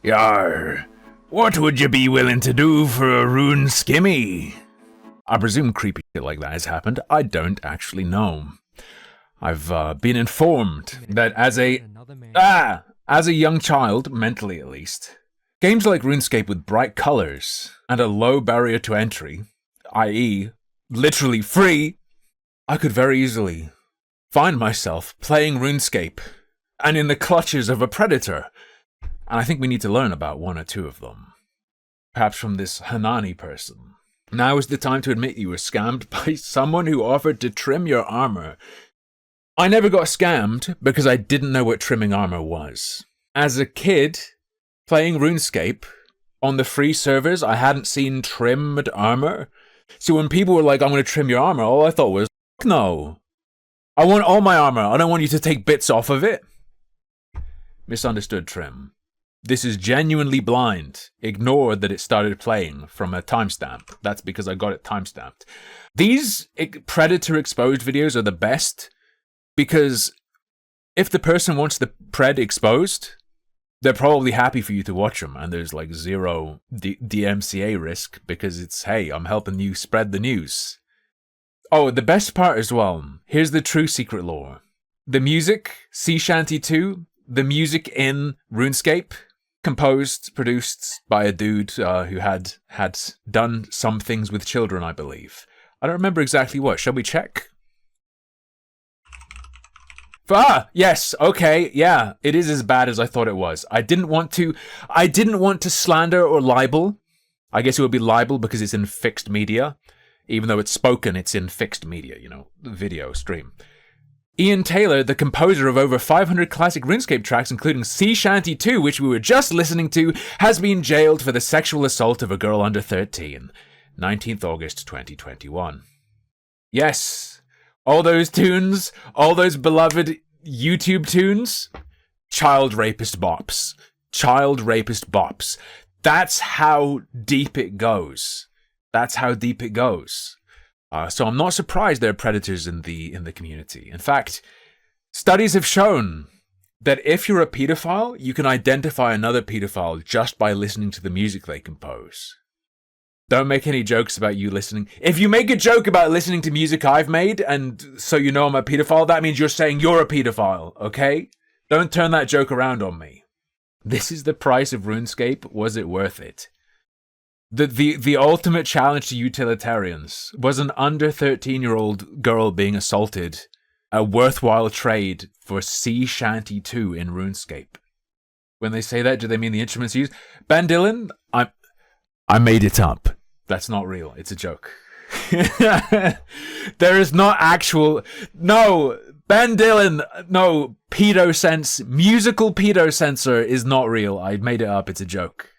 Yar, what would you be willing to do for a rune skimmy? I presume creepy shit like that has happened. I don't actually know. I've been informed that as a young child, mentally at least, games like RuneScape with bright colors and a low barrier to entry, i.e., literally free, I could very easily find myself playing RuneScape and in the clutches of a predator. And I think we need to learn about one or two of them. Perhaps from this hanannie person. Now is the time to admit you were scammed by someone who offered to trim your armor. I never got scammed because I didn't know what trimming armor was. As a kid, playing RuneScape on the free servers, I hadn't seen trimmed armor. So when people were like, I'm going to trim your armor, all I thought was, no. I want all my armor. I don't want you to take bits off of it. Misunderstood trim. This is genuinely blind. Ignore that it started playing from a timestamp. That's because I got it timestamped. These predator exposed videos are the best because if the person wants the pred exposed, they're probably happy for you to watch them, and there's like zero DMCA risk because it's, hey, I'm helping you spread the news. Oh, the best part as well. Here's the true secret lore. The music, Sea Shanty 2, the music in RuneScape, composed, produced by a dude who had done some things with children, I believe. I don't remember exactly what. Shall we check? Yes, okay, yeah, it is as bad as I thought it was. I didn't want to slander or libel. I guess it would be libel because it's in fixed media. Even though it's spoken, it's in fixed media, video stream. Ian Taylor, the composer of over 500 classic RuneScape tracks, including Sea Shanty 2, which we were just listening to, has been jailed for the sexual assault of a girl under 13. 19th August 2021. Yes, all those tunes, all those beloved YouTube tunes, child rapist bops. Child rapist bops. That's how deep it goes. That's how deep it goes. So I'm not surprised there are predators in the community. In fact, studies have shown that if you're a pedophile, you can identify another pedophile just by listening to the music they compose. Don't make any jokes about you listening. If you make a joke about listening to music I've made, and so you know I'm a pedophile, that means you're saying you're a pedophile, okay? Don't turn that joke around on me. This is the price of RuneScape. Was it worth it? The ultimate challenge to utilitarians was an under 13-year-old girl being assaulted, a worthwhile trade for Sea Shanty 2 in RuneScape. When they say that, do they mean the instruments used? Bandillin, I made it up. That's not real. It's a joke. There is not actual... No, Bandillin, no, pedo sense, musical pedo sensor is not real. I made it up. It's a joke.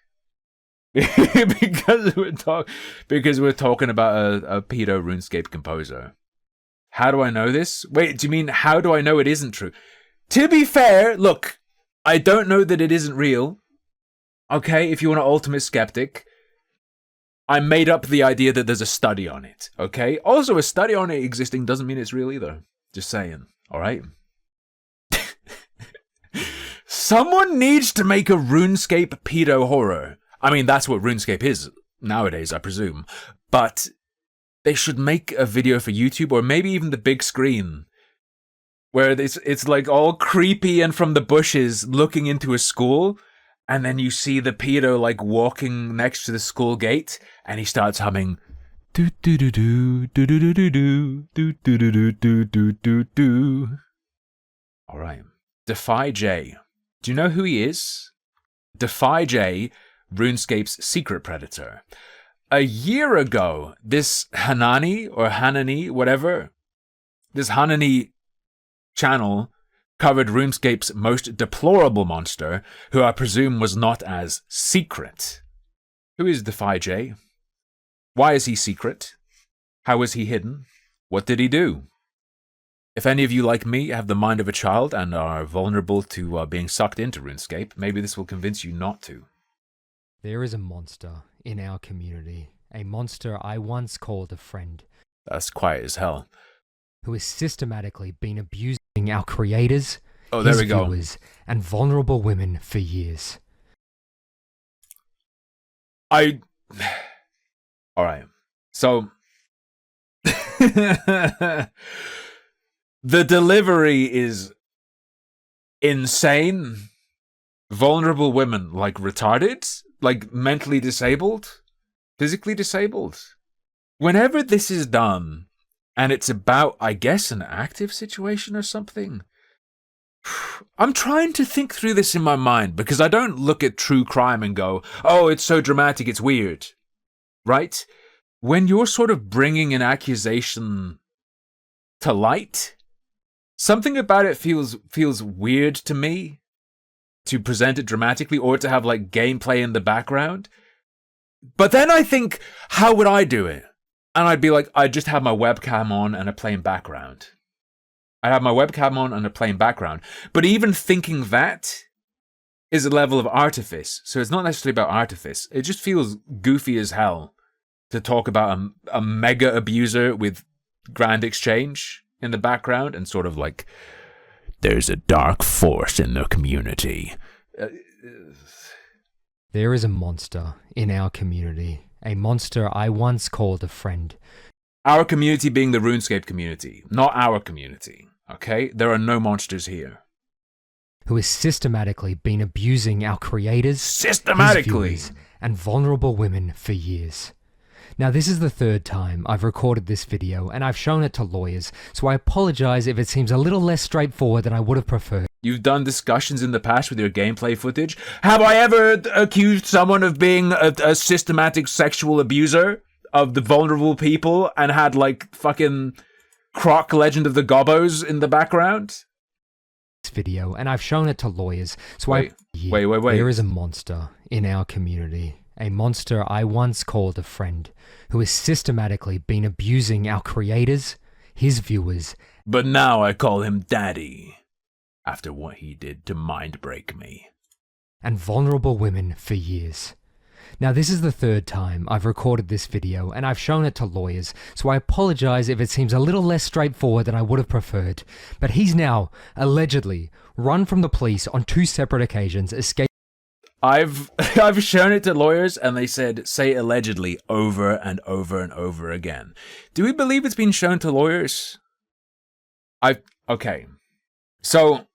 because we're talking about a pedo RuneScape composer. How do I know this? Wait, do you mean how do I know it isn't true? To be fair, look, I don't know that it isn't real. Okay, if you want an ultimate skeptic, I made up the idea that there's a study on it. Okay, also a study on it existing doesn't mean it's real either. Just saying. All right. Someone needs to make a RuneScape pedo horror. I mean, that's what RuneScape is nowadays, I presume. But they should make a video for YouTube or maybe even the big screen where it's like all creepy and from the bushes looking into a school, and then you see the pedo like walking next to the school gate and he starts humming do do do do do do do do do do do do do do do. All right. DefyJ. Do you know who he is? DefyJ, RuneScape's secret predator. A year ago, this hanannie, whatever, this hanannie channel covered RuneScape's most deplorable monster, who I presume was not as secret. Who is DefyJ? Why is he secret? How is he hidden? What did he do? If any of you, like me, have the mind of a child and are vulnerable to being sucked into RuneScape, maybe this will convince you not to. There is a monster in our community, a monster I once called a friend. That's quiet as hell. Who has systematically been abusing our creators, his viewers, and vulnerable women for years. Alright. So the delivery is insane. Vulnerable women, like retarded, like mentally disabled, physically disabled. Whenever this is done, and it's about, I guess, an active situation or something, I'm trying to think through this in my mind, because I don't look at true crime and go, oh, it's so dramatic, it's weird. Right? When you're sort of bringing an accusation to light, something about it feels weird to me, to present it dramatically or to have like gameplay in the background. But then I think, how would I do it? And I'd be like, I'd just have my webcam on and a plain background. I'd have my webcam on and a plain background. But even thinking that is a level of artifice. So it's not necessarily about artifice. It just feels goofy as hell to talk about a mega abuser with grand exchange in the background and sort of like, there's a dark force in the community. There is a monster in our community. A monster I once called a friend. Our community being the Runescape community, not our community, okay? There are no monsters here. Who has systematically been abusing our creators, Systematically! his viewers, and vulnerable women for years. Now, this is the third time I've recorded this video, and I've shown it to lawyers, so I apologize if it seems a little less straightforward than I would have preferred. You've done discussions in the past with your gameplay footage. Have I ever accused someone of being a systematic sexual abuser of the vulnerable people and had, like, fucking Croc Legend of the Gobbos in the background? This video, and I've shown it to lawyers, so wait. There is a monster in our community. A monster I once called a friend, who has systematically been abusing our creators, his viewers. But now I call him Daddy, after what he did to mind break me. And vulnerable women for years. Now, this is the third time I've recorded this video, and I've shown it to lawyers, so I apologize if it seems a little less straightforward than I would have preferred. But he's now, allegedly, run from the police on 2 separate occasions, escaped. I've shown it to lawyers and they said, say allegedly over and over and over again. Do we believe it's been shown to lawyers? Okay. So,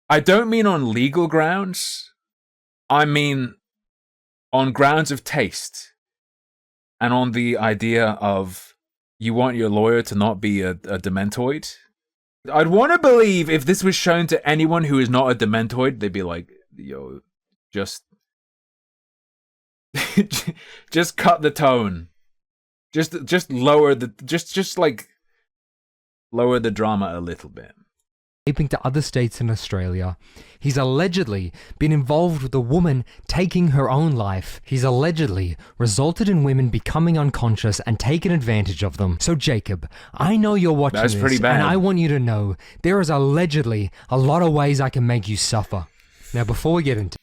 I don't mean on legal grounds. I mean on grounds of taste. And on the idea of you want your lawyer to not be a dementoid. I'd want to believe if this was shown to anyone who is not a dementoid, they'd be like, yo, just cut the tone. Just lower the lower the drama a little bit. Escaping to other states in Australia. He's allegedly been involved with a woman taking her own life. He's allegedly resulted in women becoming unconscious and taken advantage of them. So Jacob, I know you're watching That's pretty bad. and I want you to know there is allegedly a lot of ways I can make you suffer. Now, before we get into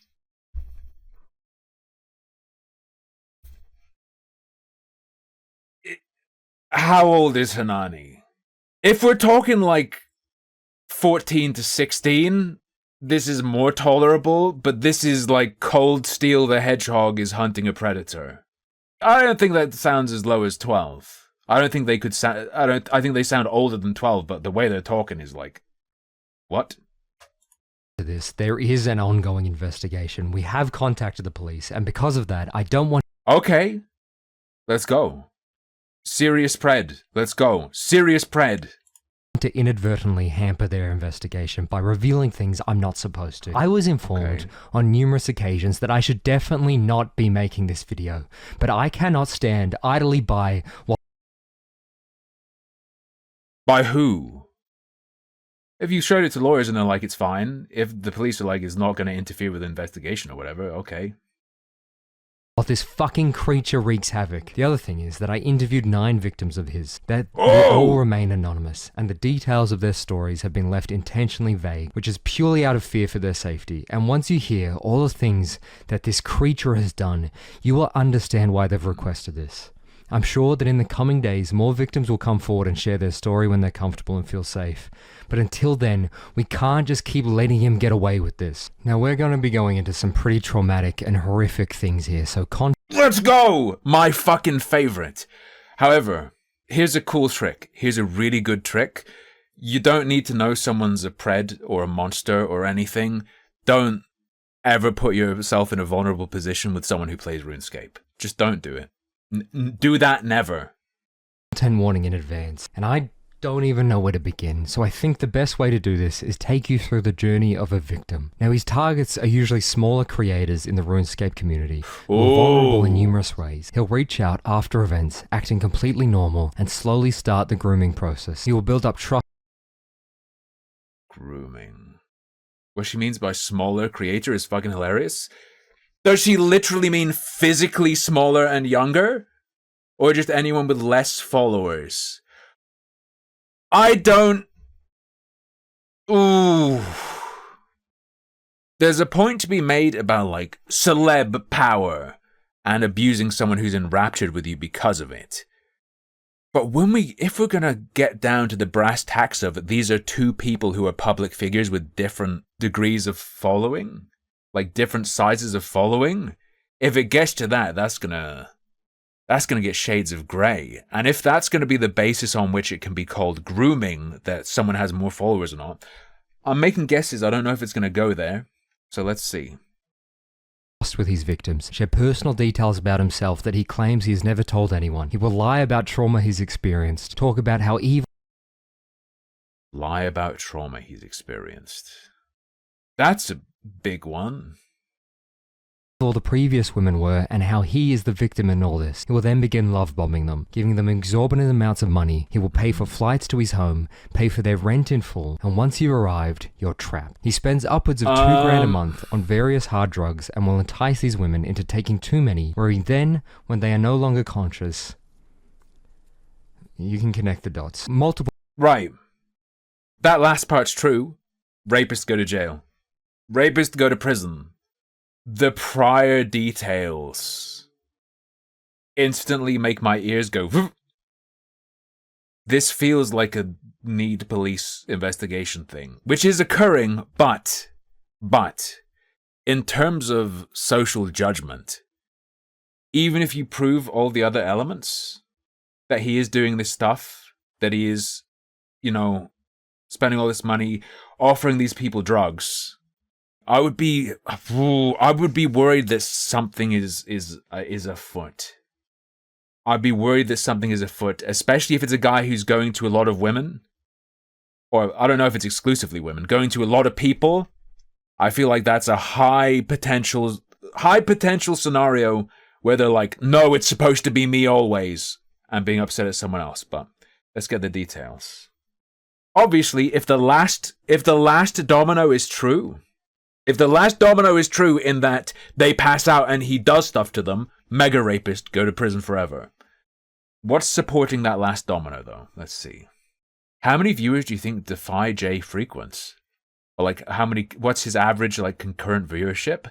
how old is Hanannie? If we're talking like 14 to 16, this is more tolerable, but this is like Cold Steel the Hedgehog is hunting a predator. I don't think that sounds as low as 12. I don't think they could sound, I think they sound older than 12, but the way they're talking is like, what? this, there is an ongoing investigation. We have contacted the police, and because of that, I don't want... Okay, let's go. Serious pred. Let's go. Serious pred. To inadvertently hamper their investigation by revealing things I'm not supposed to. I was informed on numerous occasions that I should definitely not be making this video, but I cannot stand idly by while... By who? If you showed it to lawyers and they're like, it's fine. If the police are like, it's not going to interfere with the investigation or whatever, okay. This fucking creature wreaks havoc. The other thing is that I interviewed 9 victims of his. They all remain anonymous, and the details of their stories have been left intentionally vague, which is purely out of fear for their safety. And once you hear all the things that this creature has done, you will understand why they've requested this. I'm sure that in the coming days, more victims will come forward and share their story when they're comfortable and feel safe. But until then, we can't just keep letting him get away with this. Now, we're going to be going into some pretty traumatic and horrific things here, so Let's go! My fucking favorite. However, here's a cool trick. Here's a really good trick. You don't need to know someone's a pred or a monster or anything. Don't ever put yourself in a vulnerable position with someone who plays RuneScape. Just don't do it. Do that never. 10 warning in advance, and I don't even know where to begin, so I think the best way to do this is take you through the journey of a victim. Now, his targets are usually smaller creators in the RuneScape community who are vulnerable in numerous ways. He'll reach out after events, acting completely normal, and slowly start the grooming process. He will build up trust. Grooming. What she means by smaller creator is fucking hilarious. Does she literally mean physically smaller and younger? Or just anyone with less followers? I don't... Ooh. There's a point to be made about, like, celeb power and abusing someone who's enraptured with you because of it. But if we're gonna get down to the brass tacks of it, these are two people who are public figures with different degrees of following, like different sizes of following. If it gets to that, that's gonna get shades of grey. And if that's gonna be the basis on which it can be called grooming, that someone has more followers or not, I'm making guesses. I don't know if it's gonna go there. So let's see. With his victims, share personal details about himself that he claims he has never told anyone. He will lie about trauma he's experienced, talk about how evil... Lie about trauma he's experienced. That's a big one. All the previous women were, and how he is the victim in all this. He will then begin love bombing them, giving them exorbitant amounts of money. He will pay for flights to his home, pay for their rent in full, and once you've arrived, you're trapped. He spends upwards of $2,000 a month on various hard drugs and will entice these women into taking too many, where he then, when they are no longer conscious, you can connect the dots. Multiple... Right. That last part's true. Rapists go to jail. Rapists go to prison. The prior details instantly make my ears go. Vroom. This feels like a need police investigation thing, which is occurring, but in terms of social judgment, even if you prove all the other elements, that he is doing this stuff, that he is, spending all this money, offering these people drugs, I would be worried that something is afoot. I'd be worried that something is afoot, especially if it's a guy who's going to a lot of women, or I don't know if it's exclusively women, going to a lot of people. I feel like that's a high potential scenario where they're like, no, it's supposed to be me always, and being upset at someone else. But let's get the details. Obviously, if the last domino is true. If the last domino is true in that they pass out and he does stuff to them, mega rapist, go to prison forever. What's supporting that last domino, though? Let's see. How many viewers do you think DefyJ frequents? Or what's his average, concurrent viewership?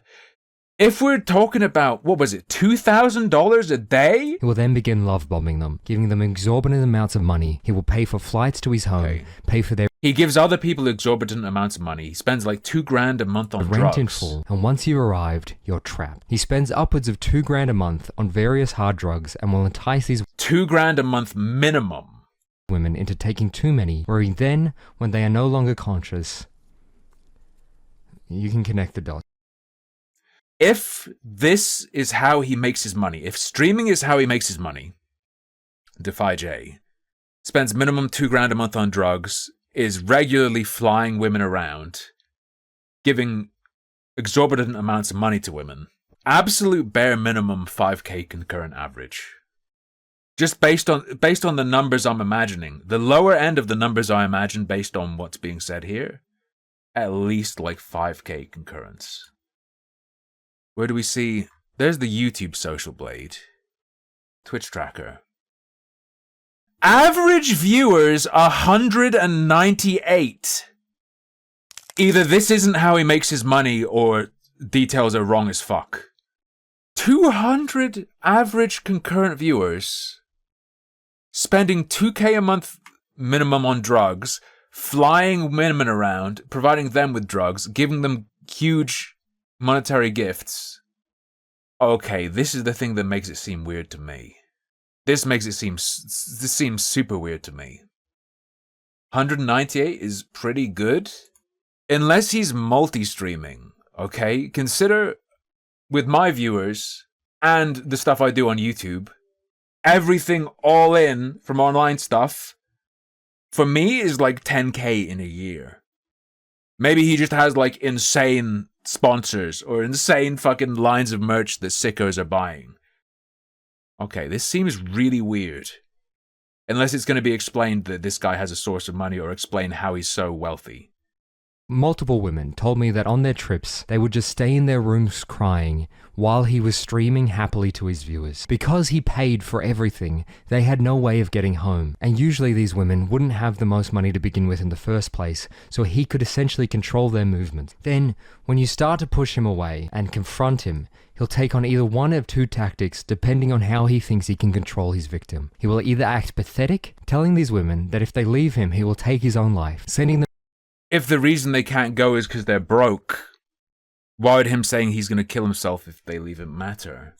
If we're talking about, what was it, $2,000 a day? He will then begin love bombing them, giving them exorbitant amounts of money. He will pay for flights to his home, pay for their... He gives other people exorbitant amounts of money. He spends like $2,000 a month on rent drugs. in full, and once you've arrived, you're trapped. He spends upwards of $2,000 a month on various hard drugs and will entice these... $2,000 a month minimum. ...women into taking too many, where he then, when they are no longer conscious, you can connect the dots. If this is how he makes his money, if streaming is how he makes his money, DefyJ spends minimum $2,000 a month on drugs, is regularly flying women around, giving exorbitant amounts of money to women, absolute bare minimum 5K concurrent average. Just based on the numbers I'm imagining, the lower end of the numbers I imagine based on what's being said here, at least like 5K concurrence. Where do we see? There's the YouTube social blade. Twitch tracker. Average viewers 198. Either this isn't how he makes his money or details are wrong as fuck. 200 average concurrent viewers. Spending 2K a month minimum on drugs. Flying women around. Providing them with drugs. Giving them huge monetary gifts. Okay, this is the thing that makes it seem weird to me. This seems super weird to me. 198 is pretty good. Unless he's multi-streaming, okay? Consider, with my viewers and the stuff I do on YouTube, everything all in from online stuff, for me, is like 10K in a year. Maybe he just has like insane sponsors or insane fucking lines of merch that sickos are buying. Okay, this seems really weird. Unless it's going to be explained that this guy has a source of money or explain how he's so wealthy. Multiple women told me that on their trips, they would just stay in their rooms crying while he was streaming happily to his viewers. Because he paid for everything, they had no way of getting home. And usually these women wouldn't have the most money to begin with in the first place, so he could essentially control their movement. Then, when you start to push him away and confront him, he'll take on either one of two tactics depending on how he thinks he can control his victim. He will either act pathetic, telling these women that if they leave him, he will take his own life, sending them. If the reason they can't go is because they're broke, why would him saying he's going to kill himself if they leave him matter?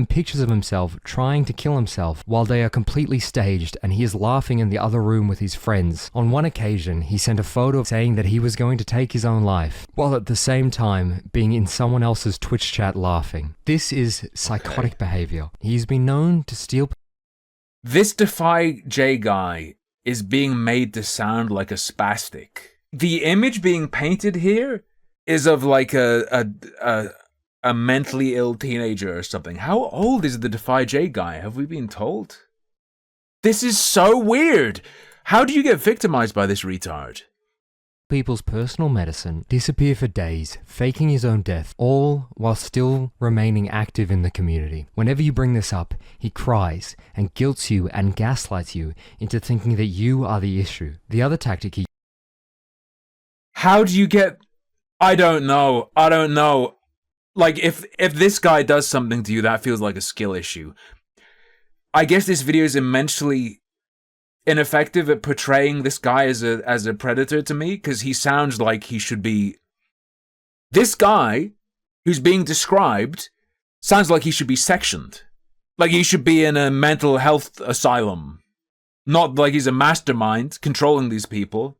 Pictures of himself trying to kill himself while they are completely staged and he is laughing in the other room with his friends. On one occasion, he sent a photo saying that he was going to take his own life, while at the same time being in someone else's Twitch chat laughing. This is psychotic behavior. He's been known to steal. This DefyJ guy is being made to sound like a spastic. The image being painted here is of like a mentally ill teenager or something. How old is the DefyJ guy? Have we been told? This is so weird. How do you get victimized by this retard? People's personal medicine, disappear for days, faking his own death, all while still remaining active in the community. Whenever you bring this up, he cries and guilts you and gaslights you into thinking that you are the issue. The other tactic he... How do you get... I don't know. Like, if this guy does something to you, that feels like a skill issue. I guess this video is immensely ineffective at portraying this guy as a predator to me, because he sounds like he should be... This guy, who's being described, sounds like he should be sectioned. Like he should be in a mental health asylum. Not like he's a mastermind controlling these people.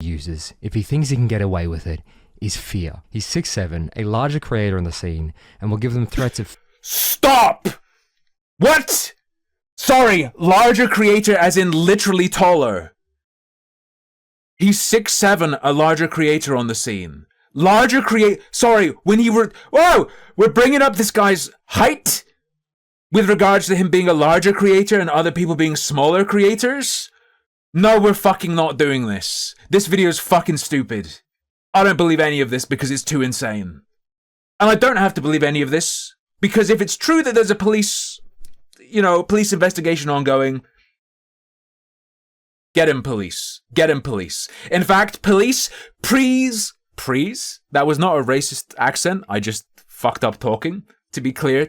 Uses, if he thinks he can get away with it, is fear. He's 6'7", a larger creator in the scene, and will give them threats of... Stop! What? Sorry, larger creator as in literally taller. He's 6'7", a larger creator on the scene. Larger sorry, when he were... Whoa! We're bringing up this guy's height? With regards to him being a larger creator and other people being smaller creators? No, we're fucking not doing this. This video is fucking stupid. I don't believe any of this because it's too insane. And I don't have to believe any of this because if it's true that there's a police investigation ongoing, get him, police. Get him, police. In fact, police, please, that was not a racist accent. I just fucked up talking. To be clear.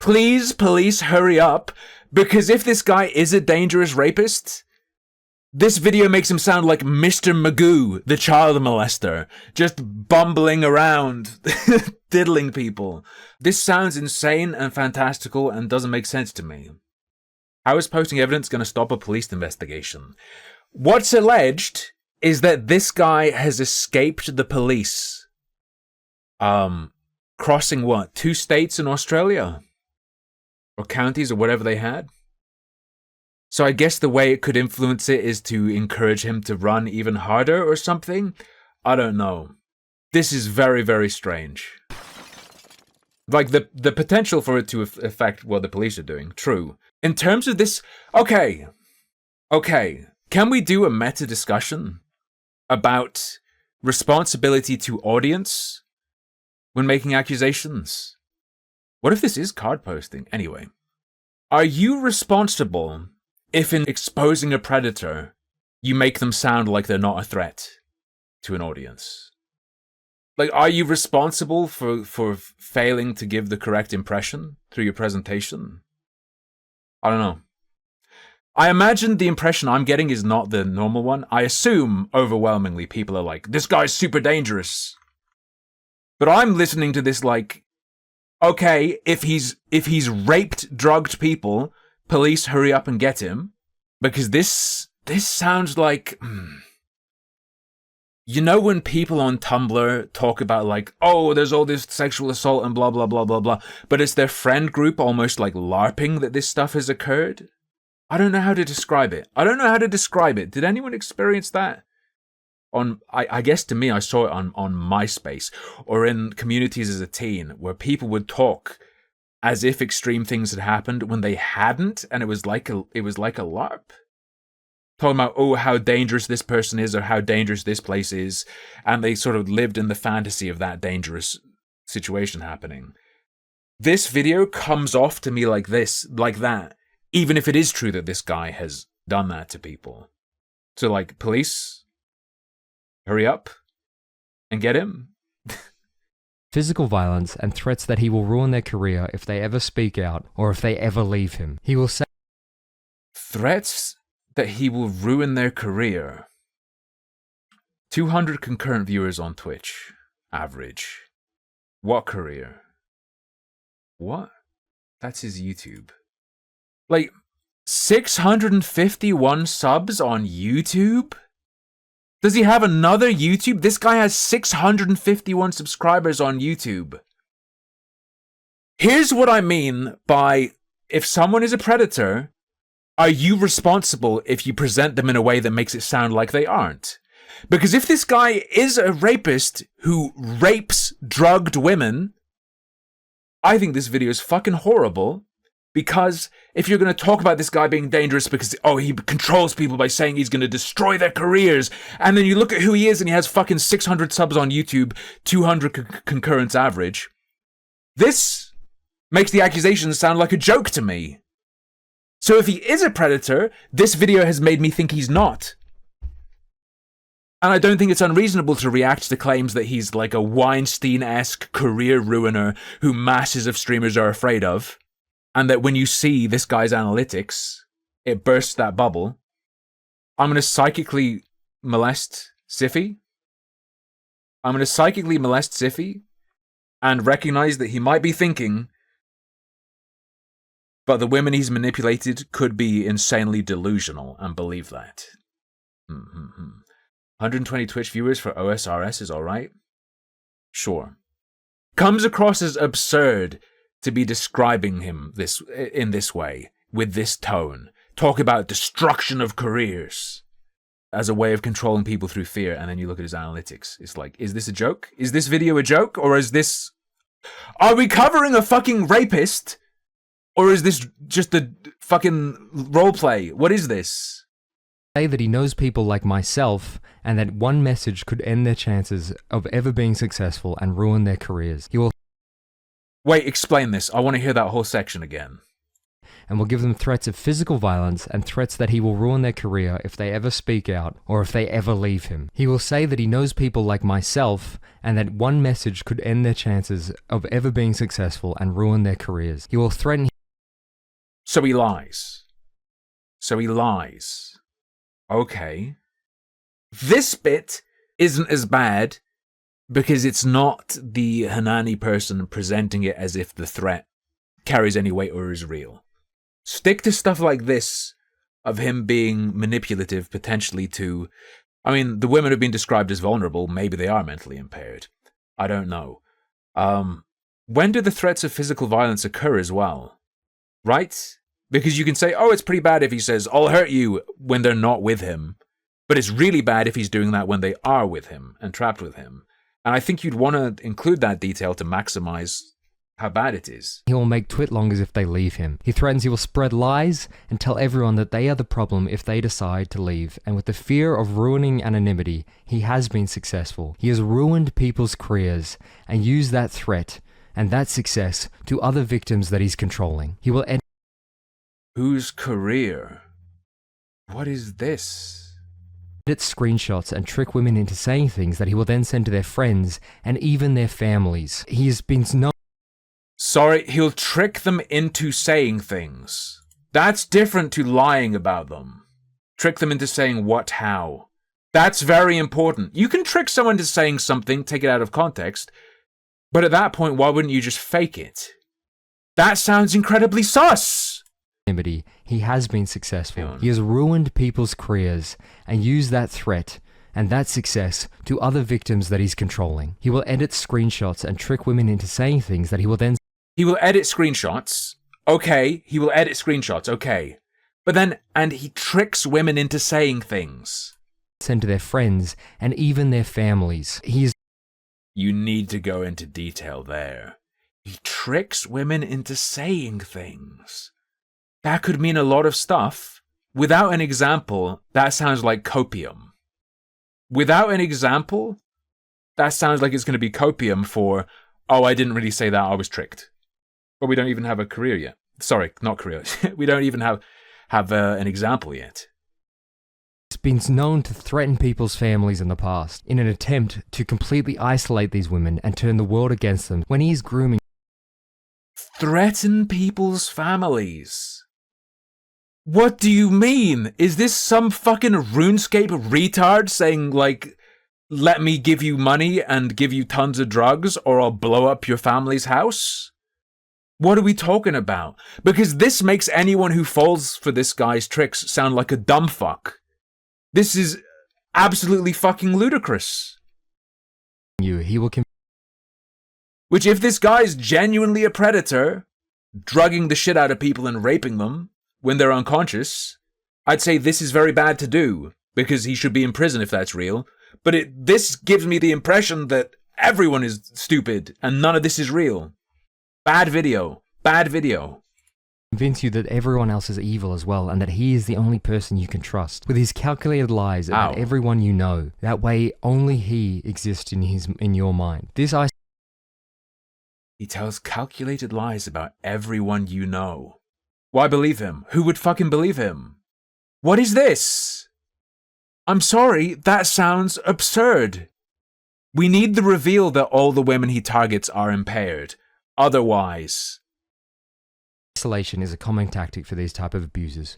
Please, police, hurry up. Because if this guy is a dangerous rapist, this video makes him sound like Mr. Magoo, the child molester, just bumbling around, diddling people. This sounds insane and fantastical and doesn't make sense to me. How is posting evidence going to stop a police investigation? What's alleged is that this guy has escaped the police. Crossing what? 2 states in Australia? Or counties or whatever they had? So I guess the way it could influence it is to encourage him to run even harder or something? I don't know. This is very, very strange. Like, the potential for it to affect what the police are doing, true. In terms of this... Okay. Can we do a meta discussion about responsibility to audience when making accusations? What if this is card posting? Anyway. Are you responsible if in exposing a predator, you make them sound like they're not a threat to an audience? Like, are you responsible for failing to give the correct impression through your presentation? I don't know. I imagine the impression I'm getting is not the normal one. I assume, overwhelmingly, people are like, this guy's super dangerous. But I'm listening to this like, Okay, if he's raped, drugged people, police hurry up and get him. Because this sounds like... You know when people on Tumblr talk about like, oh, there's all this sexual assault and blah, blah, blah, blah, blah, but it's their friend group almost like LARPing that this stuff has occurred? I don't know how to describe it. Did anyone experience that? I guess to me, I saw it on MySpace or in communities as a teen where people would talk as if extreme things had happened when they hadn't, and it was like a LARP. Talking about, oh, how dangerous this person is or how dangerous this place is, and they sort of lived in the fantasy of that dangerous situation happening. This video comes off to me like that, even if it is true that this guy has done that to people. So, like, police, hurry up and get him. Physical violence and threats that he will ruin their career if they ever speak out or if they ever leave him. He will say threats that he will ruin their career. 200 concurrent viewers on Twitch, average. What career? What? That's his YouTube. Like, 651 subs on YouTube? Does he have another YouTube? This guy has 651 subscribers on YouTube. Here's what I mean by, if someone is a predator, are you responsible if you present them in a way that makes it sound like they aren't? Because if this guy is a rapist who rapes drugged women, I think this video is fucking horrible. Because if you're going to talk about this guy being dangerous because, oh, he controls people by saying he's going to destroy their careers, and then you look at who he is and he has fucking 600 subs on YouTube, 200 concurrents average, this makes the accusations sound like a joke to me. So if he is a predator, this video has made me think he's not. And I don't think it's unreasonable to react to claims that he's like a Weinstein-esque career ruiner who masses of streamers are afraid of. And that when you see this guy's analytics, it bursts that bubble. I'm going to psychically molest Siffy. And recognize that he might be thinking, but the women he's manipulated could be insanely delusional and believe that. 120 Twitch viewers for OSRS is alright? Sure. Comes across as absurd to be describing him in this way, with this tone. Talk about destruction of careers as a way of controlling people through fear, and then you look at his analytics. It's like, is this a joke? Is this video a joke? Or is this... Are we covering a fucking rapist? Or is this just a fucking roleplay? What is this? Say that he knows people like myself, and that one message could end their chances of ever being successful and ruin their careers. He will... Wait, explain this. I want to hear that whole section again. And will give them threats of physical violence and threats that he will ruin their career if they ever speak out or if they ever leave him. He will say that he knows people like myself, and that one message could end their chances of ever being successful and ruin their careers. He will threaten... So he lies. Okay. This bit isn't as bad because it's not the hanannie person presenting it as if the threat carries any weight or is real. Stick to stuff like this of him being manipulative potentially to... I mean, the women have been described as vulnerable. Maybe they are mentally impaired. I don't know. When do the threats of physical violence occur as well? Right? Because you can say, oh, it's pretty bad if he says, I'll hurt you, when they're not with him. But it's really bad if he's doing that when they are with him and trapped with him. And I think you'd want to include that detail to maximize how bad it is. He will make twit-longers if they leave him. He threatens he will spread lies and tell everyone that they are the problem if they decide to leave. And with the fear of ruining anonymity, he has been successful. He has ruined people's careers and used that threat and that success to other victims that he's controlling. He will end... Whose career? What is this? Edit screenshots and trick women into saying things that he will then send to their friends and even their families. He has been known... Sorry, he'll trick them into saying things. That's different to lying about them. Trick them into saying what, how. That's very important. You can trick someone into saying something, take it out of context, But at that point, why wouldn't you just fake it? That sounds incredibly sus! He has been successful. Yeah. He has ruined people's careers and used that threat and that success to other victims that he's controlling. He will edit screenshots and trick women into saying things that he will then... He will edit screenshots. Okay, he will edit screenshots, okay. But then, and he tricks women into saying things. ...send to their friends and even their families. You need to go into detail there. He tricks women into saying things. That could mean a lot of stuff. Without an example, that sounds like copium. Without an example, that sounds like it's going to be copium for, oh, I didn't really say that, I was tricked. But we don't even have a career yet. Sorry, not career. We don't even have an example yet. He's been known to threaten people's families in the past in an attempt to completely isolate these women and turn the world against them when he's grooming... Threaten people's families? What do you mean? Is this some fucking RuneScape retard saying, like, let me give you money and give you tons of drugs or I'll blow up your family's house? What are we talking about? Because this makes anyone who falls for this guy's tricks sound like a dumb fuck. This is absolutely fucking ludicrous. He will... Which, if this guy's genuinely a predator, drugging the shit out of people and raping them when they're unconscious, I'd say this is very bad to do, because he should be in prison if that's real. But this gives me the impression that everyone is stupid and none of this is real. Bad video. Bad video. Convince you that everyone else is evil as well and that he is the only person you can trust. With his calculated lies about everyone you know. That way, only he exists in your mind. He tells calculated lies about everyone you know. Why believe him? Who would fucking believe him? What is this? I'm sorry, that sounds absurd. We need the reveal that all the women he targets are impaired. Otherwise... Isolation is a common tactic for these type of abusers.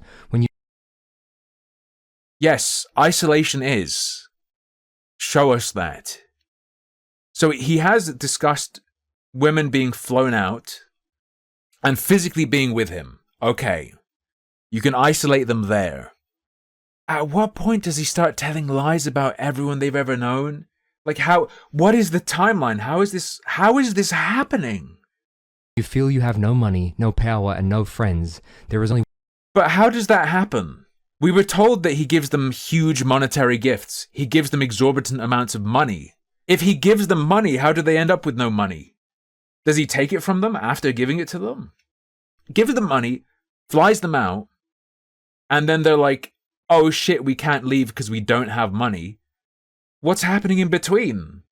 Yes, isolation is. Show us that. So he has discussed women being flown out and physically being with him. Okay. You can isolate them there. At what point does he start telling lies about everyone they've ever known? Like what is the timeline? How is this happening? You feel you have no money, no power, and no friends. There is only... But how does that happen? We were told that he gives them huge monetary gifts. He gives them exorbitant amounts of money. If he gives them money, how do they end up with no money? Does he take it from them after giving it to them? Gives them money, flies them out, and then they're like, oh shit, we can't leave because we don't have money. What's happening in between?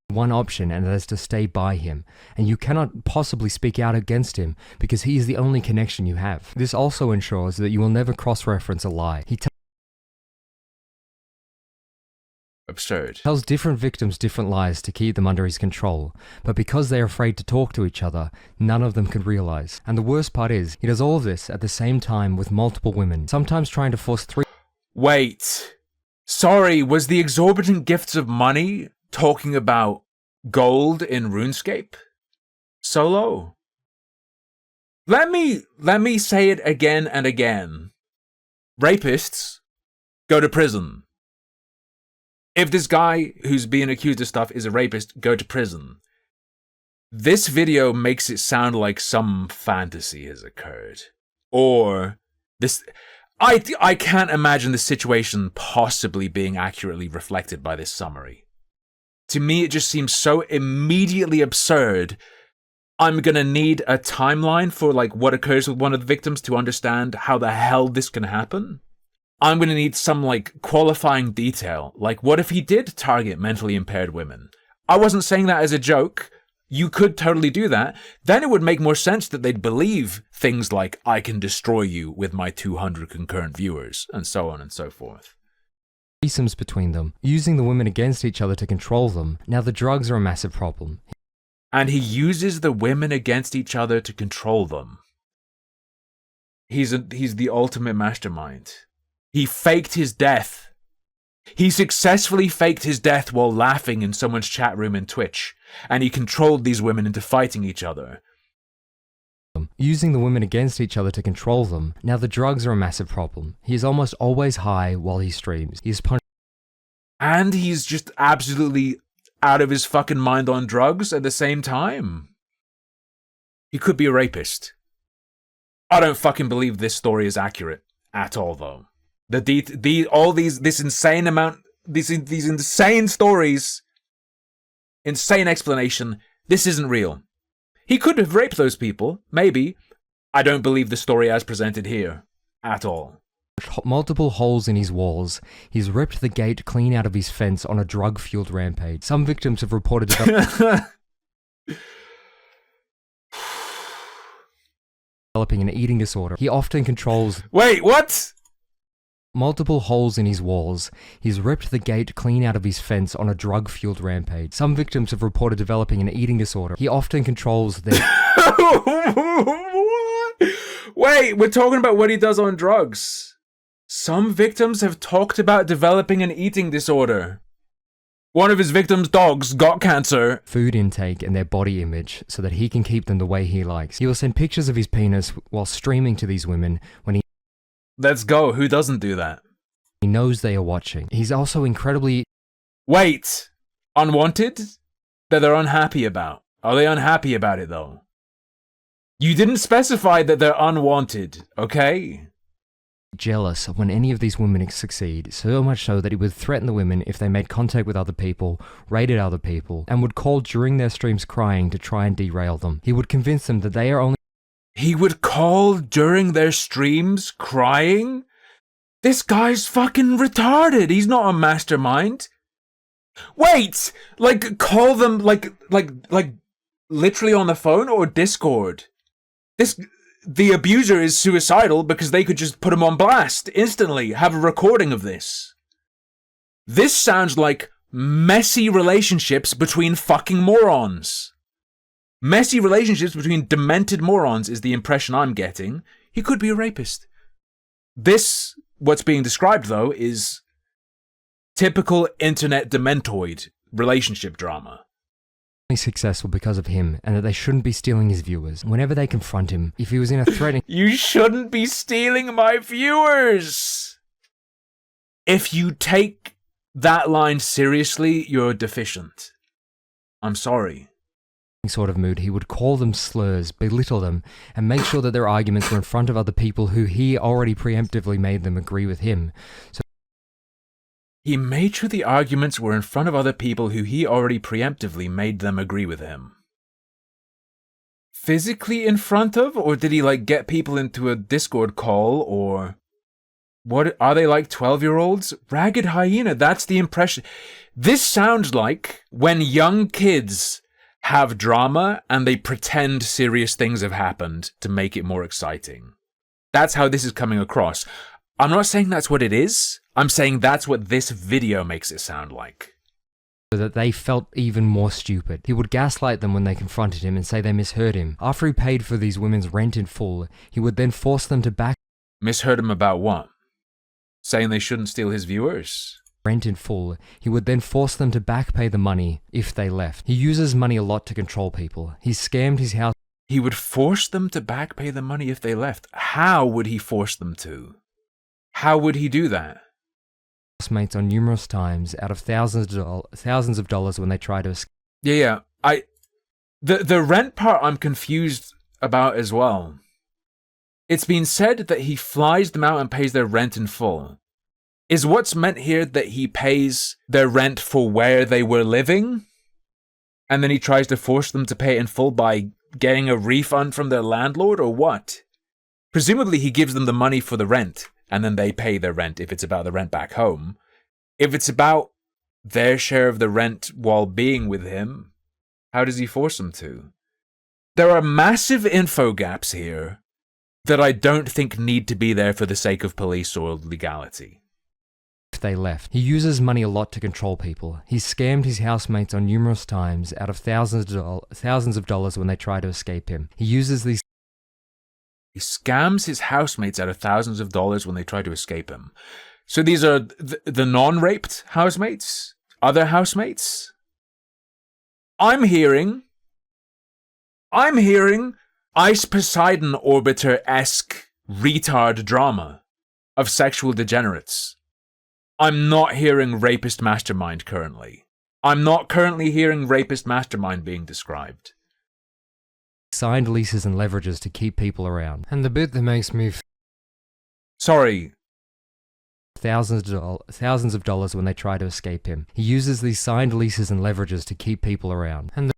One option, and that is to stay by him, and you cannot possibly speak out against him because he is the only connection you have. This also ensures that you will never cross-reference a lie. Absurd. Tells different victims different lies to keep them under his control, but because they are afraid to talk to each other, none of them could realize. And the worst part is, he does all of this at the same time with multiple women, sometimes trying to force three... Wait. Sorry, was the exorbitant gifts of money talking about gold in RuneScape? Solo? Let me say it again and again. Rapists go to prison. If this guy who's being accused of stuff is a rapist, go to prison. This video makes it sound like some fantasy has occurred. Or this... I can't imagine the situation possibly being accurately reflected by this summary. To me, it just seems so immediately absurd. I'm gonna need a timeline for like what occurs with one of the victims to understand how the hell this can happen. I'm gonna need some like qualifying detail. Like, what if he did target mentally impaired women? I wasn't saying that as a joke. You could totally do that. Then it would make more sense that they'd believe things like, I can destroy you with my 200 concurrent viewers, and so on and so forth. Threesomes between them, using the women against each other to control them. Now the drugs are a massive problem. And he uses the women against each other to control them. He's the ultimate mastermind. He faked his death He successfully faked his death while laughing in someone's chat room in Twitch, and he controlled these women into fighting each other. Using the women against each other to control them. Now the drugs are a massive problem. He is almost always high while he streams. He is punished. And he's just absolutely out of his fucking mind on drugs at the same time. He could be a rapist. I don't fucking believe this story is accurate at all, though. This insane amount, these insane stories, insane explanation. This isn't real. He could have raped those people, maybe. I don't believe the story as presented here at all. Multiple holes in his walls. He's ripped the gate clean out of his fence on a drug-fueled rampage. Some victims have reported developing an eating disorder. He often controls... Wait, what? Multiple holes in his walls. He's ripped the gate clean out of his fence on a drug-fueled rampage. Some victims have reported developing an eating disorder. He often controls their... Wait, we're talking about what he does on drugs. Some victims have talked about developing an eating disorder. One of his victims' dogs got cancer. Food intake and their body image so that he can keep them the way he likes. He will send pictures of his penis while streaming to these women when he... Let's go. Who doesn't do that? He knows they are watching. He's also incredibly... Wait. Unwanted? That they're unhappy about. Are they unhappy about it, though? You didn't specify that they're unwanted, okay? Jealous when any of these women succeed, so much so that he would threaten the women if they made contact with other people, raided other people, and would call during their streams crying to try and derail them. He would convince them that they are only... He would call during their streams crying? This guy's fucking retarded. He's not a mastermind. Wait! Like, call them, like, literally on the phone or Discord? The abuser is suicidal because they could just put him on blast instantly, have a recording of this. This sounds like messy relationships between fucking morons. Messy relationships between demented morons is the impression I'm getting. He could be a rapist. This, what's being described though, is typical internet dementoid relationship drama. Successful because of him, and that they shouldn't be stealing his viewers. Whenever they confront him, if he was in a threatening... You shouldn't be stealing my viewers! If you take that line seriously, you're deficient. I'm sorry. Sort of mood, he would call them slurs, belittle them, and make sure that their arguments were in front of other people who he already preemptively made them agree with him. So he made sure the arguments were in front of other people who he already preemptively made them agree with him. Physically in front of? Or did he, like, get people into a Discord call, or... What, are they like 12-year-olds? Ragged hyena, that's the impression. This sounds like when young kids have drama and they pretend serious things have happened to make it more exciting. That's how this is coming across. I'm not saying that's what it is. I'm saying that's what this video makes it sound like. So that they felt even more stupid. He would gaslight them when they confronted him and say they misheard him. After he paid for these women's rent in full, he would then force them to back... Misheard him about what? Saying they shouldn't steal his viewers? Rent in full. He would then force them to back pay the money if they left. He uses money a lot to control people. He scammed his house... He would force them to back pay the money if they left. How would he force them to? How would he do that? Mates on numerous times out of thousands of dollars when they try to escape. Yeah. The rent part I'm confused about as well. It's been said that he flies them out and pays their rent in full. Is what's meant here that he pays their rent for where they were living? And then he tries to force them to pay it in full by getting a refund from their landlord, or what? Presumably he gives them the money for the rent, and then they pay their rent if it's about the rent back home. If it's about their share of the rent while being with him, how does he force them to? There are massive info gaps here that I don't think need to be there for the sake of police or legality. If they left. He uses money a lot to control people. He's scammed his housemates on numerous times out of thousands of dollars when they try to escape him. He uses these... He scams his housemates out of thousands of dollars when they try to escape him. So these are the non-raped housemates? Other housemates? I'm hearing Ice Poseidon Orbiter-esque retard drama of sexual degenerates. I'm not hearing rapist mastermind currently. I'm not currently hearing rapist mastermind being described. Signed leases and leverages to keep people around. And the bit that makes me Sorry. thousands of dollars when they try to escape him. He uses these signed leases and leverages to keep people around. And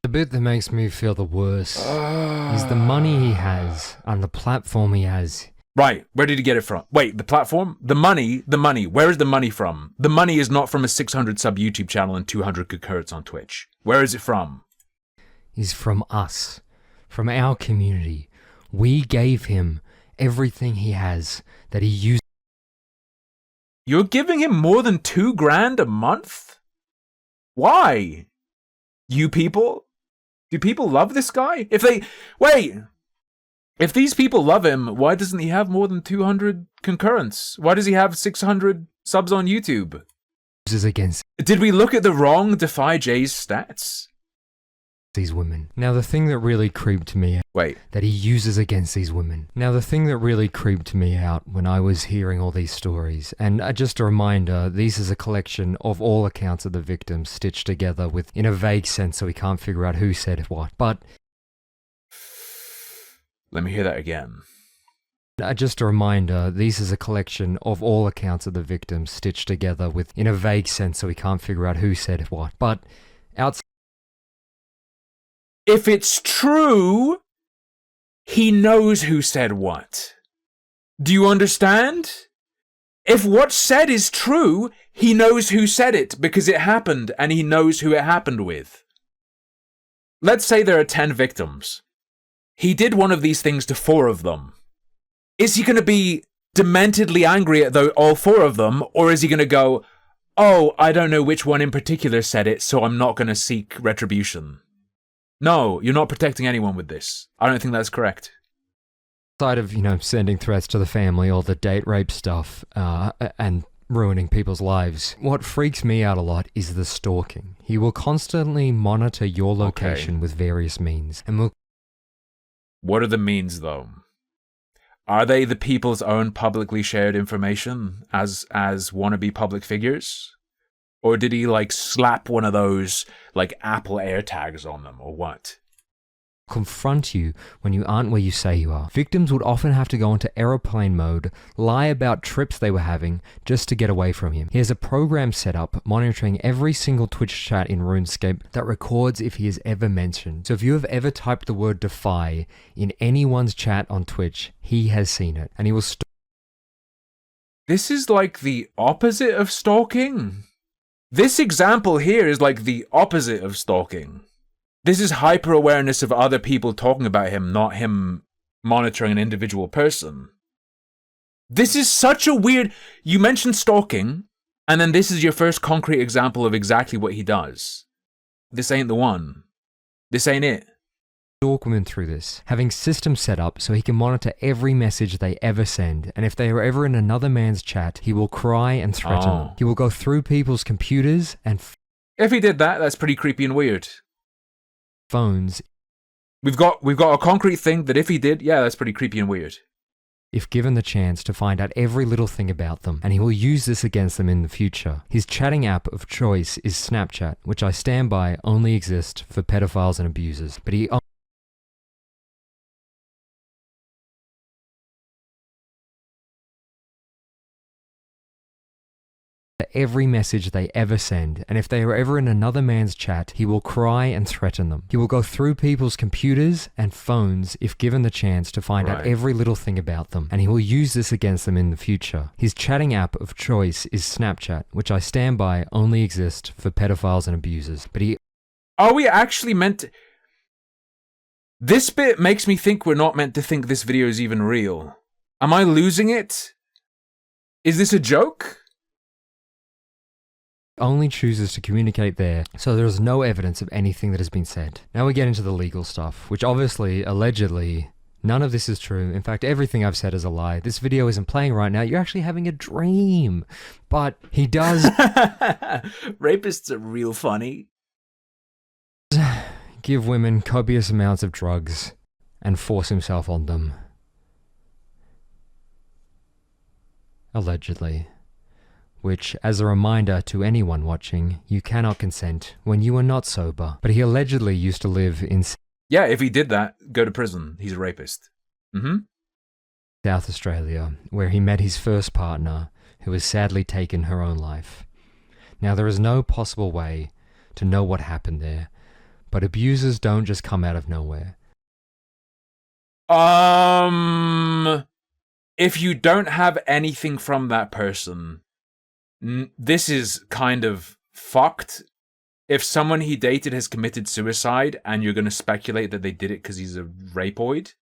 the bit that makes me feel the worst is the money he has and the platform he has. Right, where did he get it from? Wait, the platform? The money, where is the money from? The money is not from a 600 sub YouTube channel and 200 concurrents on Twitch. Where is it from? Is from us, from our community. We gave him everything he has that he used. You're giving him more than $2,000 a month? Why? You people? Do people love this guy? If these people love him, why doesn't he have more than 200 concurrents? Why does he have 600 subs on YouTube? Against Did we look at the wrong DefyJ's stats? these women. Now the thing that really creeped me out, that he uses against these women. Now the thing that really creeped me out when I was hearing all these stories, and just a reminder, this is a collection of all accounts of the victims stitched together in a vague sense so we can't figure out who said what. But let me hear that again. Just a reminder, this is a collection of all accounts of the victims stitched together in a vague sense so we can't figure out who said what. But outside, if it's true, he knows who said what. Do you understand? If what's said is true, he knows who said it because it happened and he knows who it happened with. Let's say there are 10 victims. He did one of these things to 4 of them. Is he going to be dementedly angry at all 4 of them, or is he going to go, oh, I don't know which one in particular said it, so I'm not going to seek retribution? No, you're not protecting anyone with this. I don't think that's correct. Outside of, sending threats to the family, all the date rape stuff, and ruining people's lives, what freaks me out a lot is the stalking. He will constantly monitor your location with various means, and will... What are the means, though? Are they the people's own publicly shared information as wannabe public figures? Or did he, slap one of those, Apple AirTags on them, or what? Confront you when you aren't where you say you are. Victims would often have to go into aeroplane mode, lie about trips they were having, just to get away from him. He has a program set up monitoring every single Twitch chat in Runescape that records if he is ever mentioned. So if you have ever typed the word defy in anyone's chat on Twitch, he has seen it, and he will This is the opposite of stalking. This example here is the opposite of stalking. This is hyper-awareness of other people talking about him, not him monitoring an individual person. This is such a weird... You mentioned stalking, and then this is your first concrete example of exactly what he does. This ain't the one. This ain't it. Stalk women through this, having systems set up so he can monitor every message they ever send, and if they are ever in another man's chat, he will cry and threaten them. He will go through people's computers and... If he did that, that's pretty creepy and weird. Phones. We've got a concrete thing that if he did, yeah, that's pretty creepy and weird. If given the chance to find out every little thing about them, and he will use this against them in the future. His chatting app of choice is Snapchat, which I stand by only exists for pedophiles and abusers, but he every message they ever send, and if they are ever in another man's chat, he will cry and threaten them. He will go through people's computers and phones if given the chance to find out every little thing about them, and he will use this against them in the future. His chatting app of choice is Snapchat, which I stand by only exists for pedophiles and abusers, but he... Are we actually meant to... This bit makes me think we're not meant to think this video is even real. Am I losing it? Is this a joke? Only chooses to communicate there, so there is no evidence of anything that has been said. Now we get into the legal stuff, which obviously, allegedly, None of this is true. In fact, everything I've said is a lie. This video isn't playing right now. You're actually having a dream. But he does... Rapists are real funny. ...give women copious amounts of drugs and force himself on them. Allegedly. Which, as a reminder to anyone watching, you cannot consent when you are not sober. But he allegedly used to live in... Yeah, if he did that, go to prison. He's a rapist. South Australia, where he met his first partner, who has sadly taken her own life. Now, there is no possible way to know what happened there, but abusers don't just come out of nowhere. If you don't have anything from that person, this is kind of fucked. If someone he dated has committed suicide and you're going to speculate that they did it because he's a rapoid,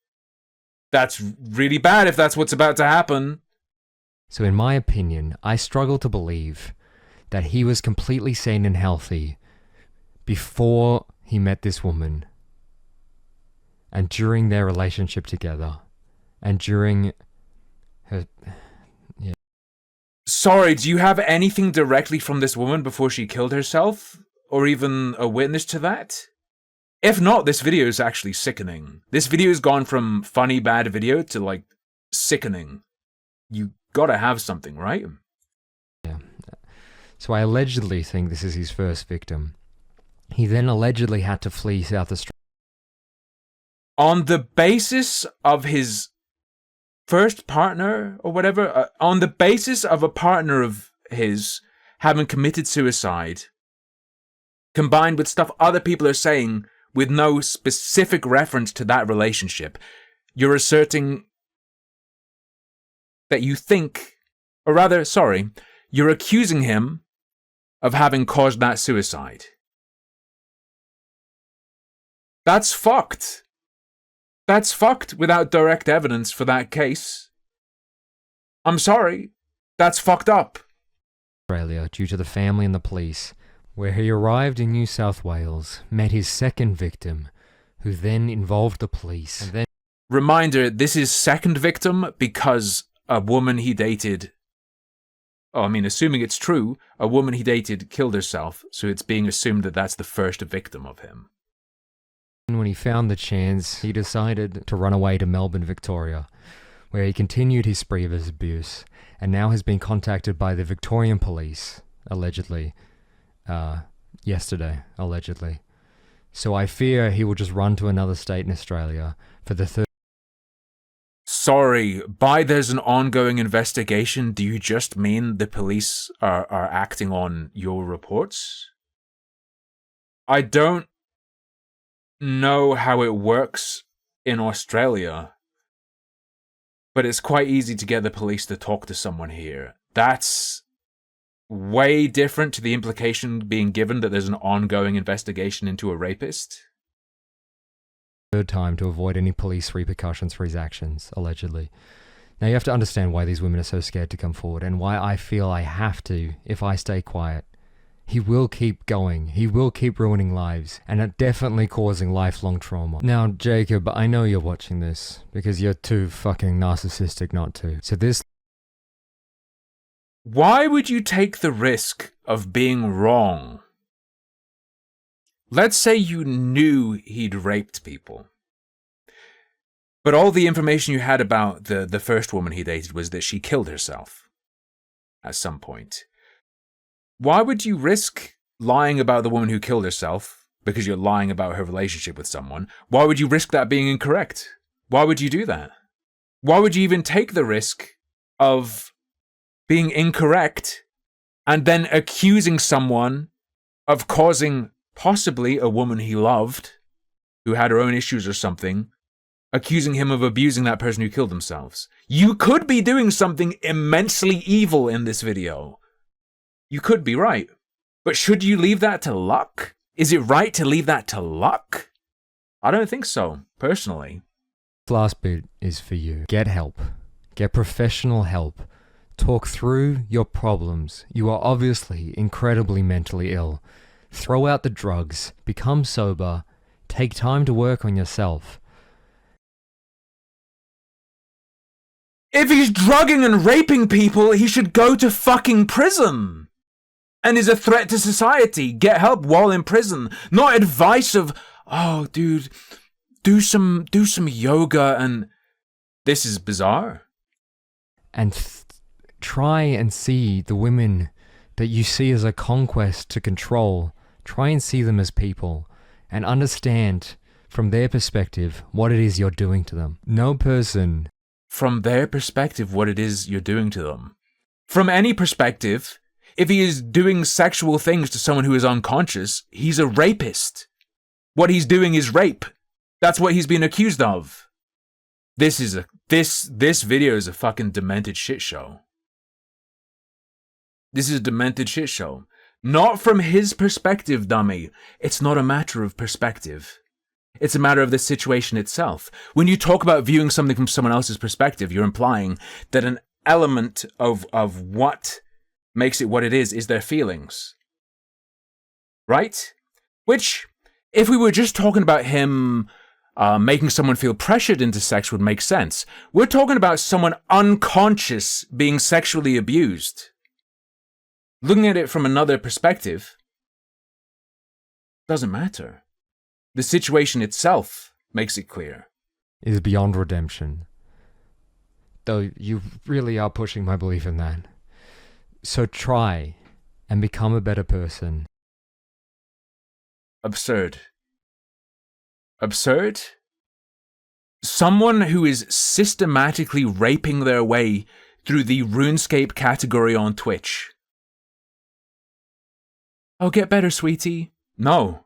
that's really bad if that's what's about to happen. So in my opinion, I struggle to believe that he was completely sane and healthy before he met this woman, and during their relationship together, and during her... Yeah. Sorry, do you have anything directly from this woman before she killed herself? Or even a witness to that? If not, this video is actually sickening. This video has gone from funny bad video to, like, sickening. You gotta have something, right? Yeah. So I allegedly think this is his first victim. He then allegedly had to flee South Australia. On the basis of his first partner, or whatever, on the basis of a partner of his having committed suicide, combined with stuff other people are saying with no specific reference to that relationship, you're asserting that you think, or rather, sorry, you're accusing him of having caused that suicide. That's fucked. That's fucked without direct evidence for that case. I'm sorry. That's fucked up. Australia, due to the family and the police, where he arrived in New South Wales, met his second victim, who then involved the police, and then... Reminder, this is second victim because a woman he dated... assuming it's true, a woman he dated killed herself, so it's being assumed that that's the first victim of him. When he found the chance, he decided to run away to Melbourne, Victoria, where he continued his spree of his abuse, and now has been contacted by the Victorian police, allegedly, yesterday, allegedly. So I fear he will just run to another state in Australia for the third... Sorry, by there's an ongoing investigation, do you just mean the police are acting on your reports? I don't know how it works in Australia, but it's quite easy to get the police to talk to someone here. That's way different to the implication being given that there's an ongoing investigation into a rapist. Third time to avoid any police repercussions for his actions, allegedly. Now you have to understand why these women are so scared to come forward, and why I feel I have to if I stay quiet. He will keep going. He will keep ruining lives, and definitely causing lifelong trauma. Now, Jacob, I know you're watching this, because you're too fucking narcissistic not to. So this... Why would you take the risk of being wrong? Let's say you knew he'd raped people, but all the information you had about the first woman he dated was that she killed herself at some point. Why would you risk lying about the woman who killed herself because you're lying about her relationship with someone? Why would you risk that being incorrect? Why would you do that? Why would you even take the risk of being incorrect and then accusing someone of causing possibly a woman he loved, who had her own issues or something, accusing him of abusing that person who killed themselves? You could be doing something immensely evil in this video. You could be right. But should you leave that to luck? Is it right to leave that to luck? I don't think so, personally. This last bit is for you. Get help. Get professional help. Talk through your problems. You are obviously incredibly mentally ill. Throw out the drugs. Become sober. Take time to work on yourself. If he's drugging and raping people, he should go to fucking prison. And is a threat to society. Get help while in prison. Not advice of, oh, dude, do some yoga and... This is bizarre. And try and see the women that you see as a conquest to control. Try and see them as people and understand from their perspective what it is you're doing to them. No person... From their perspective, what it is you're doing to them. From any perspective, if he is doing sexual things to someone who is unconscious, he's a rapist. What he's doing is rape. That's what he's been accused of. This video is a fucking demented shit show. This is a demented shit show. Not from his perspective, dummy. It's not a matter of perspective. It's a matter of the situation itself. When you talk about viewing something from someone else's perspective, you're implying that an element of what makes it what it is their feelings. Right? Which, if we were just talking about him making someone feel pressured into sex would make sense. We're talking about someone unconscious being sexually abused. Looking at it from another perspective doesn't matter. The situation itself makes it clear. Is beyond redemption. Though you really are pushing my belief in that. So try and become a better person. Absurd. Absurd? Someone who is systematically raping their way through the Runescape category on Twitch. Oh, get better, sweetie. No.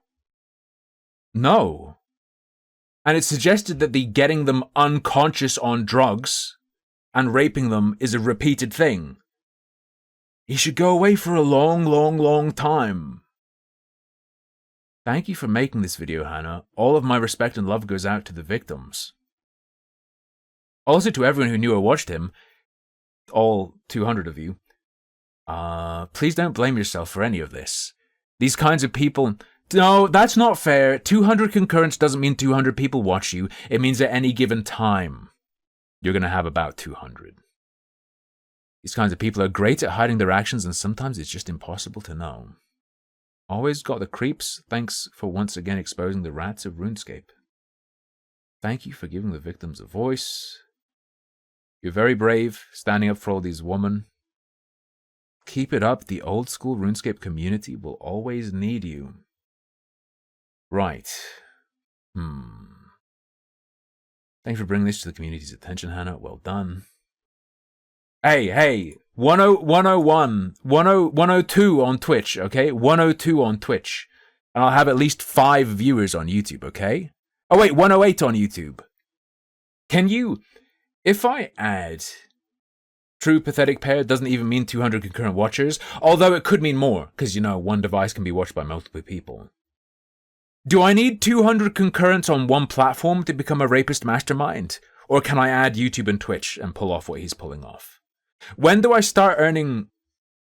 No. And it's suggested that the getting them unconscious on drugs and raping them is a repeated thing. He should go away for a long, long, long time. Thank you for making this video, Hannah. All of my respect and love goes out to the victims. Also to everyone who knew or watched him, all 200 of you, please don't blame yourself for any of this. These kinds of people... No, that's not fair. 200 concurrents doesn't mean 200 people watch you. It means at any given time, you're going to have about 200. These kinds of people are great at hiding their actions, and sometimes it's just impossible to know. Always got the creeps. Thanks for once again exposing the rats of RuneScape. Thank you for giving the victims a voice. You're very brave, standing up for all these women. Keep it up. The old school RuneScape community will always need you. Right. Thanks for bringing this to the community's attention, Hannah. Well done. Hey, 101, 102 on Twitch, okay? 102 on Twitch. And I'll have at least 5 viewers on YouTube, okay? Oh wait, 108 on YouTube. Can you, if I add true pathetic pair doesn't even mean 200 concurrent watchers, although it could mean more, because you know, one device can be watched by multiple people. Do I need 200 concurrents on one platform to become a rapist mastermind? Or can I add YouTube and Twitch and pull off what he's pulling off? When do I start earning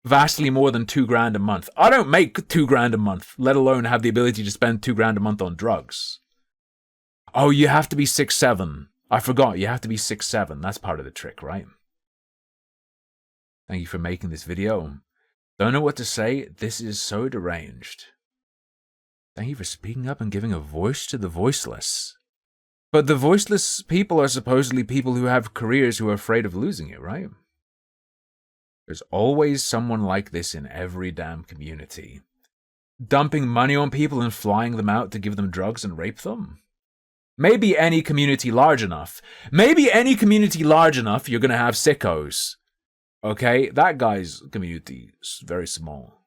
vastly more than $2,000 a month? I don't make $2,000 a month, let alone have the ability to spend $2,000 a month on drugs. Oh, you have to be 6'7". I forgot, you have to be 6'7". That's part of the trick, right? Thank you for making this video. Don't know what to say, this is so deranged. Thank you for speaking up and giving a voice to the voiceless. But the voiceless people are supposedly people who have careers who are afraid of losing it, right? There's always someone like this in every damn community. Dumping money on people and flying them out to give them drugs and rape them? Maybe any community large enough. Maybe any community large enough, you're going to have sickos. Okay? That guy's community is very small.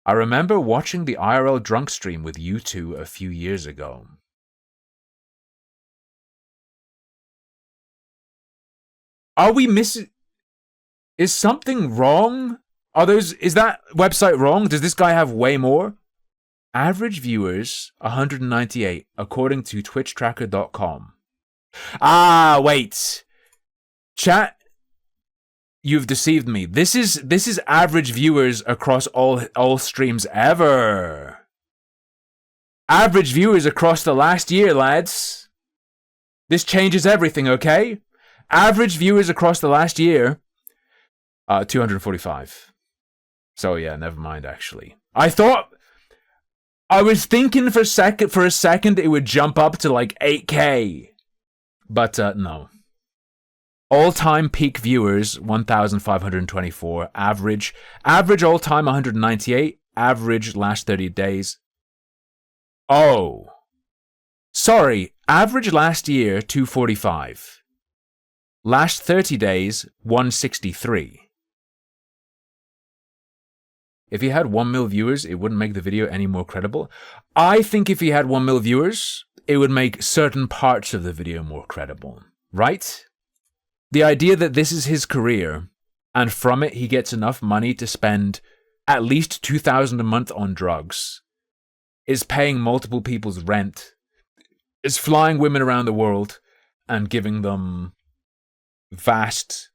I remember watching the IRL drunk stream with you two a few years ago. Are we missing... Is something wrong? Is that website wrong? Does this guy have way more? Average viewers, 198, according to twitchtracker.com. Ah, wait. Chat, you've deceived me. This is average viewers across all streams ever. Average viewers across the last year, lads. This changes everything, okay? Average viewers across the last year, 245. So yeah, never mind actually. I was thinking for a second it would jump up to like 8K. But no. All-time peak viewers, 1,524. Average all-time, 198. Average last 30 days. Oh. Sorry, average last year, 245. Last 30 days, 163. If he had 1 mil viewers, it wouldn't make the video any more credible. I think if he had 1 mil viewers, it would make certain parts of the video more credible. Right? The idea that this is his career, and from it he gets enough money to spend at least $2,000 a month on drugs, is paying multiple people's rent, is flying women around the world and giving them vast,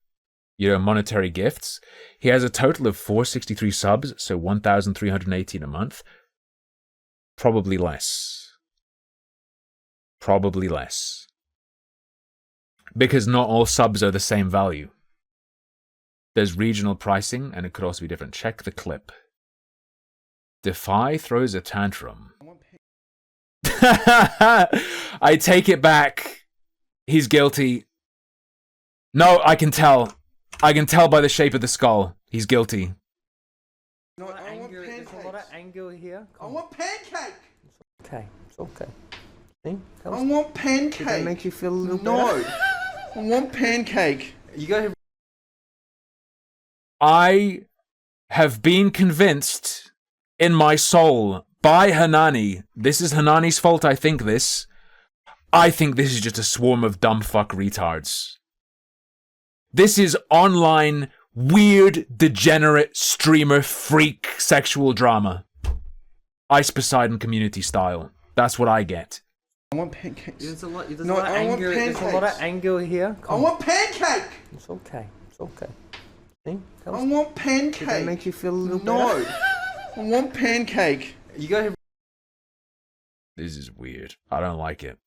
monetary gifts. He has a total of 463 subs, so 1,318 a month. Probably less. Probably less. Because not all subs are the same value. There's regional pricing, and it could also be different. Check the clip. Defy throws a tantrum. I take it back. He's guilty. No, I can tell. I can tell by the shape of the skull. He's guilty. No, I want pancakes. There's a lot of anger here. I want pancake. It's okay. It's okay. See? I want pancake. Does that make you feel a little better? No. I want pancake. You go ahead. I have been convinced in my soul by Hanannie. This is Hanannie's fault, I think this. I think this is just a swarm of dumb fuck retards. This is online, weird, degenerate, streamer, freak, sexual drama. Ice Poseidon community style. That's what I get. I want pancakes. There's a lot of I want anger. There's a lot of anger here. I want pancake. It's okay. It's okay. See? I want pancake. Does that make you feel a little better? No. I want pancake. You go ahead. This is weird. I don't like it.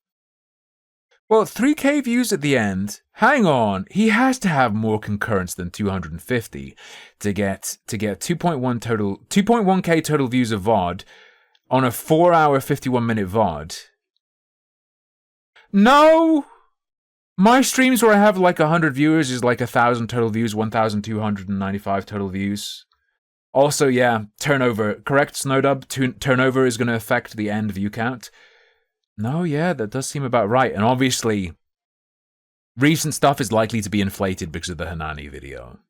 Well, 3K views at the end. Hang on. He has to have more concurrence than 250 to get 2.1K total views of VOD on a 4-hour, 51-minute VOD. No! My streams where I have like 100 viewers is like 1,000 total views, 1,295 total views. Also, yeah, turnover. Correct, Snowdub? Turnover is going to affect the end view count. No, yeah, that does seem about right. And obviously, recent stuff is likely to be inflated because of the Hanannie video.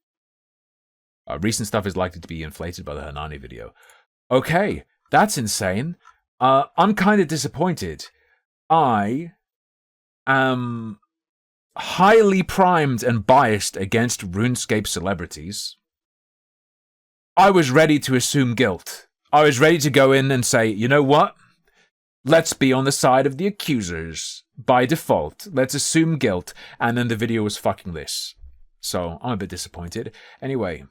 Recent stuff is likely to be inflated by the Hanannie video. Okay, that's insane. I'm kind of disappointed. I am highly primed and biased against RuneScape celebrities. I was ready to assume guilt. I was ready to go in and say, you know what? Let's be on the side of the accusers. By default, let's assume guilt. And then the video was fucking this. So, I'm a bit disappointed. Anyway,